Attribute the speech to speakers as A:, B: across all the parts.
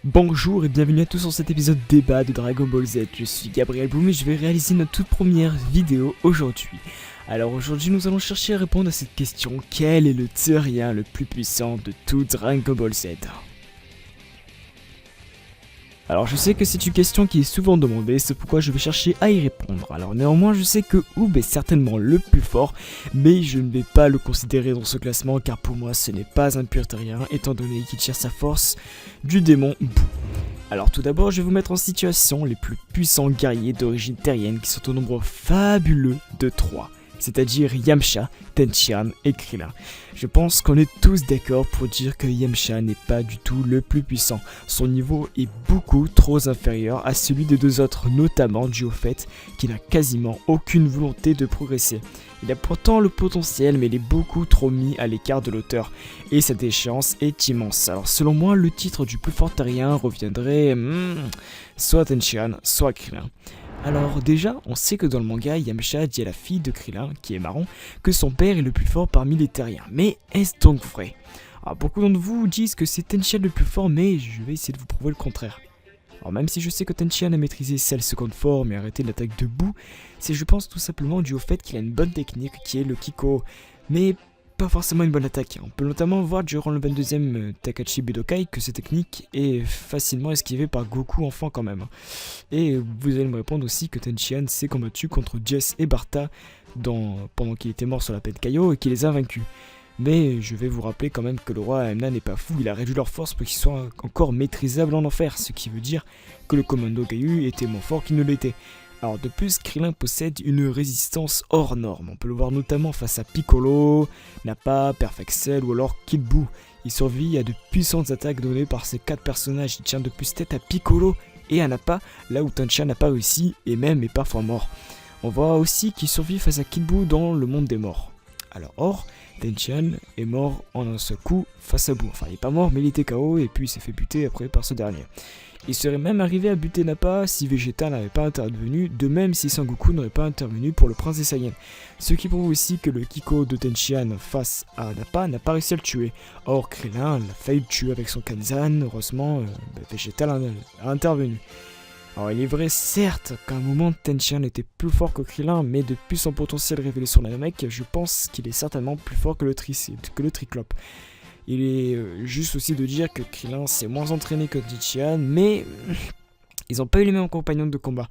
A: Bonjour et bienvenue à tous sur cet épisode débat de Dragon Ball Z. Je suis Gabriel Bloom et je vais réaliser notre toute première vidéo aujourd'hui. Alors aujourd'hui nous allons chercher à répondre à cette question: quel est le terrien le plus puissant de tout Dragon Ball Z? Alors je sais que c'est une question qui est souvent demandée, c'est pourquoi je vais chercher à y répondre. Alors néanmoins je sais que Oob est certainement le plus fort, mais je ne vais pas le considérer dans ce classement car pour moi ce n'est pas un pur terrien étant donné qu'il tire sa force du démon Buu. Alors tout d'abord je vais vous mettre en situation les plus puissants guerriers d'origine terrienne qui sont au nombre fabuleux de 3. C'est-à-dire Yamcha, Tenshinhan et Krillin. Je pense qu'on est tous d'accord pour dire que Yamcha n'est pas du tout le plus puissant. Son niveau est beaucoup trop inférieur à celui des deux autres, notamment dû au fait qu'il n'a quasiment aucune volonté de progresser. Il a pourtant le potentiel, mais il est beaucoup trop mis à l'écart de l'auteur, et cette échéance est immense. Alors selon moi, le titre du plus fort terrien reviendrait soit à Tenshinhan, soit à Krillin. Alors déjà, on sait que dans le manga, Yamcha dit à la fille de Krillin, qui est marron, que son père est le plus fort parmi les terriens. Mais est-ce donc vrai? Alors beaucoup d'entre vous disent que c'est Tenshinhan le plus fort, mais je vais essayer de vous prouver le contraire. Alors même si je sais que Tenshinhan a maîtrisé celle seconde forme et arrêté l'attaque de Buu, c'est je pense tout simplement dû au fait qu'il a une bonne technique qui est le Kiko, mais pas forcément une bonne attaque. On peut notamment voir durant le 22e Takashi Budokai que cette technique est facilement esquivée par Goku enfant quand même. Et vous allez me répondre aussi que Tenshinhan s'est combattu contre Jess et Barta pendant qu'il était mort sur la plaine Kaio et qu'il les a vaincus. Mais je vais vous rappeler quand même que le roi Amna n'est pas fou, il a réduit leur force pour qu'ils soient encore maîtrisables en enfer, ce qui veut dire que le commando Gayu était moins fort qu'il ne l'était. Alors de plus, Krillin possède une résistance hors norme, on peut le voir notamment face à Piccolo, Nappa, Perfect Cell ou alors Kid Buu. Il survit à de puissantes attaques données par ces 4 personnages, il tient de plus tête à Piccolo et à Nappa, là où Tenshinhan n'a pas réussi et même est parfois mort. On voit aussi qu'il survit face à Kid Buu dans le monde des morts. Alors or, Tenshinhan est mort en un seul coup face à Buu. Enfin il est pas mort mais il était KO et puis il s'est fait buter après par ce dernier. Il serait même arrivé à buter Nappa si Vegeta n'avait pas intervenu, de même si Sangoku n'aurait pas intervenu pour le prince des Saiyans. Ce qui prouve aussi que le Kiko de Tenshinhan face à Nappa n'a pas réussi à le tuer. Or Krillin l'a failli le tuer avec son Kanzan, heureusement Vegeta a intervenu. Alors il est vrai certes qu'à un moment Tenshinhan était plus fort que Krillin, mais depuis son potentiel révélé sur Namek, je pense qu'il est certainement plus fort que le Triclope. Il est juste aussi de dire que Krillin s'est moins entraîné que Tenshinhan, mais ils n'ont pas eu les mêmes compagnons de combat.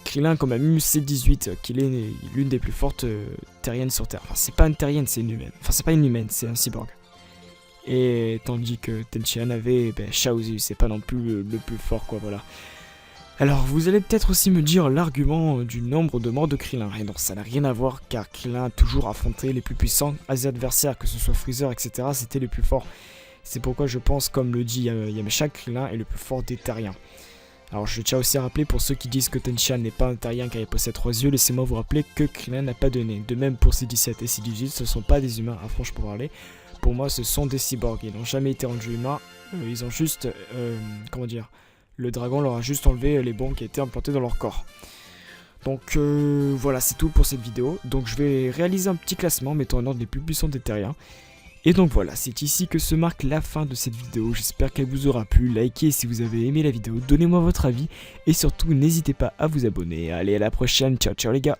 A: Krillin a quand même eu C18, qu'il est l'une des plus fortes terriennes sur Terre. Enfin c'est pas une terrienne, c'est une humaine. Enfin c'est pas une humaine, c'est un cyborg. Et tandis que Tenshinhan avait Chaozu, c'est pas non plus le plus fort quoi, voilà. Alors vous allez peut-être aussi me dire l'argument du nombre de morts de Krillin, et non ça n'a rien à voir car Krillin a toujours affronté les plus puissants adversaires, que ce soit Freezer etc, c'était les plus forts. C'est pourquoi je pense, comme le dit Yamcha, Krillin est le plus fort des terriens. Alors je tiens aussi à rappeler pour ceux qui disent que Tenshinhan n'est pas un terrien car il possède 3 yeux, laissez-moi vous rappeler que Krillin n'a pas de nez. De même pour C17 et C18, ce ne sont pas des humains à franchement parler. Pour moi ce sont des cyborgs, ils n'ont jamais été rendus humains, ils ont juste, comment dire, le dragon leur a juste enlevé les bombes qui étaient implantées dans leur corps. Donc voilà, c'est tout pour cette vidéo. Donc je vais réaliser un petit classement mettant en ordre les plus puissants des terriens. Et donc voilà, c'est ici que se marque la fin de cette vidéo. J'espère qu'elle vous aura plu. Likez si vous avez aimé la vidéo, donnez-moi votre avis. Et surtout, n'hésitez pas à vous abonner. Allez, à la prochaine. Ciao, ciao les gars.